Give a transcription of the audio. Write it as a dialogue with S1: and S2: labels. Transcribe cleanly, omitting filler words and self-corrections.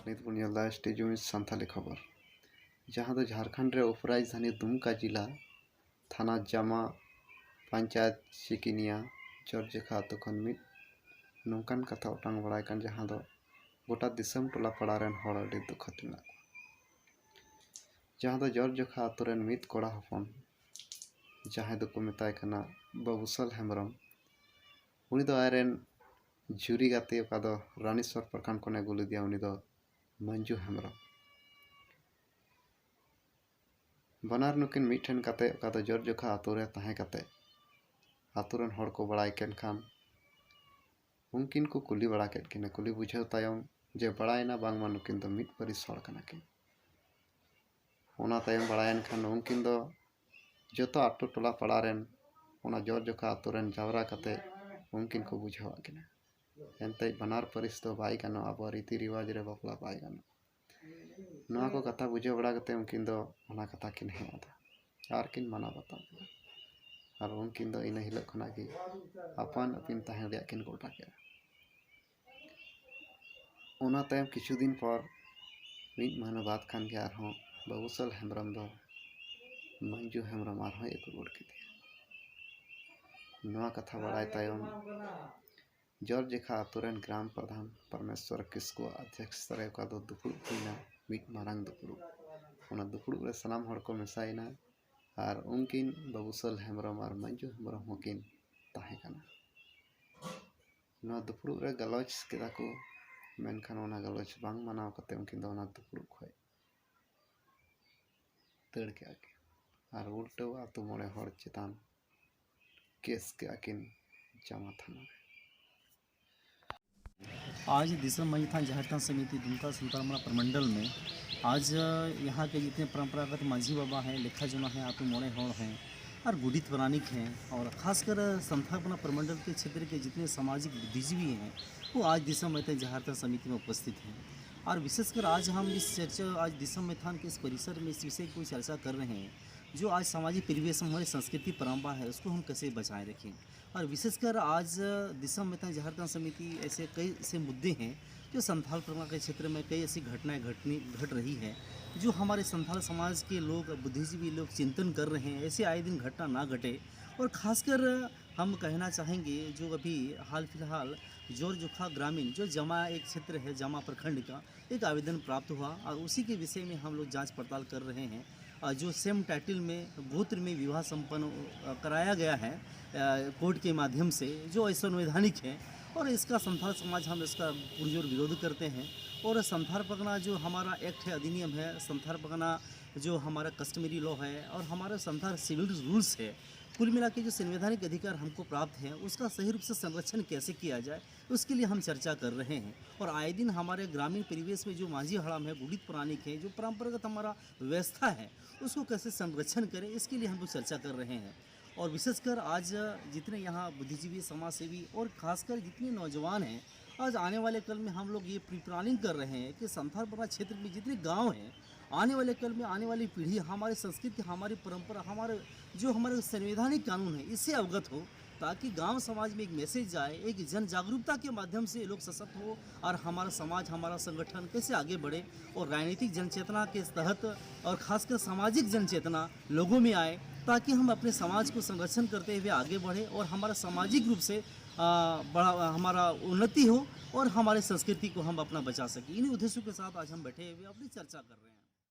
S1: नित बन नेला स्टेजुमिस सानथाली खबर जहाँ दो झारखंड रे उपराजधानी दुमका जिला थाना जामा पंचायत सिकिनिया जरजेखा आतो खन मिद नौकान कथा उटांग बड़ाय कान जहाँ दो गोटा दिसम टोला पड़ा रेन हड़ अडी दुखत मेना जहाँ दो जरजेखा आतो रेन मिद कोड़ा हपन जहाँ दो को मेताय कना बाबूसल हेम्ब्रम उनी दो आयरेन जुरी गाते ओका दो रानीश्वर प्रखंड को अगू लेदिया उनी दो मंजू हेम्ब्रम बनार नुकिन मिठन काते ओका दो जरजेखा आतो रे ताहे काते आतो रेन हड़ को बड़ाय केन खान उनकिन को कुली बड़ा केट किन कुली बुझाव तायम जे बड़ायना बांगमा नुकिन दो मिद परिस हड़ कना किन ओना तायम बड़ायन खान उनकिन दो जतो आटो टोला पड़ा रेन ओना जरजेखा आतो रेन जावरा काते उनकिन को बुझावा किन एनते बनार परिस दो बाय गानो आबो रीति रिवाज रे बापला बाय गानो नोआ को कथा बुझाव बड़ा काते उनकिन दो ओना कथा किन हेदा आर किन माना बता और उनकिन दो इन हिलो खना कि अपन अपिन ताहे रिया किन गोटा के ओना तायम किछु दिन पर मिद महीना बाद खान के आरहों बाबूसल हेम्ब्रम दो मंजू हेम्ब्रम आरहों एक रुड़ के नोआ कथा बड़ाय तायम जरजेखा आतो रेन ग्राम प्रधान परमेश्वर किस्कु अध्यक्ष रे ओका दो दुपुड़ हुइना मिद मारांग दुपुड़ ओना दुपुड़ रे सनाम हड़ को मेसाइना और उनकिन बाबूसल हेम्ब्रम और मंजू हेम्ब्रम होकिन ताहे काना नोआ दुपुड़ रे गलौज केदा को मेनखान ओना गलौज बांग मानाव कते उनकिन दो ओना दुपुड़ खय तड़ के आके और उल्टो आतो मोड़े हड़ चेतान केस के आकिन जामा थाना
S2: आज दिसम मई थान झारखंड समिति दुमका संतरमना प्रमंडल में आज यहाँ के जितने परंपरागत माझी बाबा हैं, लेखा जुना हैं, आतु मोड़े हड़ हैं और गुडित पौराणिक हैं और ख़ासकर संथापना प्रमंडल के क्षेत्र के जितने सामाजिक बुद्धिजीवी हैं वो आज दिसम मैथान झारखंड समिति में उपस्थित हैं। और विशेषकर आज हम इस चर्चा आज दिसम मैथान के इस परिसर में इस विषय को चर्चा कर रहे हैं जो आज सामाजिक परिवेश में हमारी संस्कृति परंपरा है उसको हम कैसे बचाए रखें। और विशेषकर आज दिसम मैथान झारखंड समिति ऐसे कई ऐसे मुद्दे हैं जो संथाल परंपरा के क्षेत्र में कई ऐसी घटनाएं घट रही है जो हमारे संथाल समाज के लोग बुद्धिजीवी लोग चिंतन कर रहे हैं ऐसे आए दिन घटना ना घटे। और ख़ासकर हम कहना चाहेंगे जो अभी हाल फिलहाल जरजेखा ग्रामीण जो जमा एक क्षेत्र है जामा प्रखंड का एक आवेदन प्राप्त हुआ और उसी के विषय में हम लोग जांच पड़ताल कर रहे हैं। जो सेम टाइटल में गोत्र में विवाह संपन्न कराया गया है कोर्ट के माध्यम से जो असंवैधानिक है और इसका संथाल समाज हम इसका पुरजोर विरोध करते हैं। और संथाल परगना जो हमारा एक्ट है अधिनियम है संथाल परगना जो हमारा कस्टमरी लॉ है और हमारा संथाल सिविल रूल्स है कुल मिला के जो संवैधानिक अधिकार हमको प्राप्त है उसका सही रूप से संरक्षण कैसे किया जाए उसके लिए हम चर्चा कर रहे हैं। और आए दिन हमारे ग्रामीण परिवेश में जो माझी हड़ाम है गुडित पौराणिक है जो परंपरागत हमारा व्यवस्था है उसको कैसे संरक्षण करें इसके लिए हम लोग चर्चा कर रहे हैं। और विशेषकर आज जितने यहाँ बुद्धिजीवी समाज सेवी और खासकर जितने नौजवान हैं आज आने वाले कल में हम लोग ये प्लानिंग कर रहे हैं कि संथाल परगना क्षेत्र में जितने गांव हैं आने वाले कल में आने वाली पीढ़ी हमारी संस्कृति हमारी परंपरा हमारे जो हमारे संवैधानिक कानून है इससे अवगत हो ताकि गांव समाज में एक मैसेज जाए एक जन जागरूकता के माध्यम से लोग सशक्त हो और हमारा समाज हमारा संगठन कैसे आगे बढ़े और राजनीतिक जनचेतना के तहत और खासकर सामाजिक जनचेतना लोगों में आए ताकि हम अपने समाज को संरक्षण करते हुए आगे बढ़े और हमारा सामाजिक रूप से बड़ा हमारा उन्नति हो और हमारे संस्कृति को हम अपना बचा सकें। इन उद्देश्यों के साथ आज हम बैठे हुए अपनी चर्चा कर रहे हैं।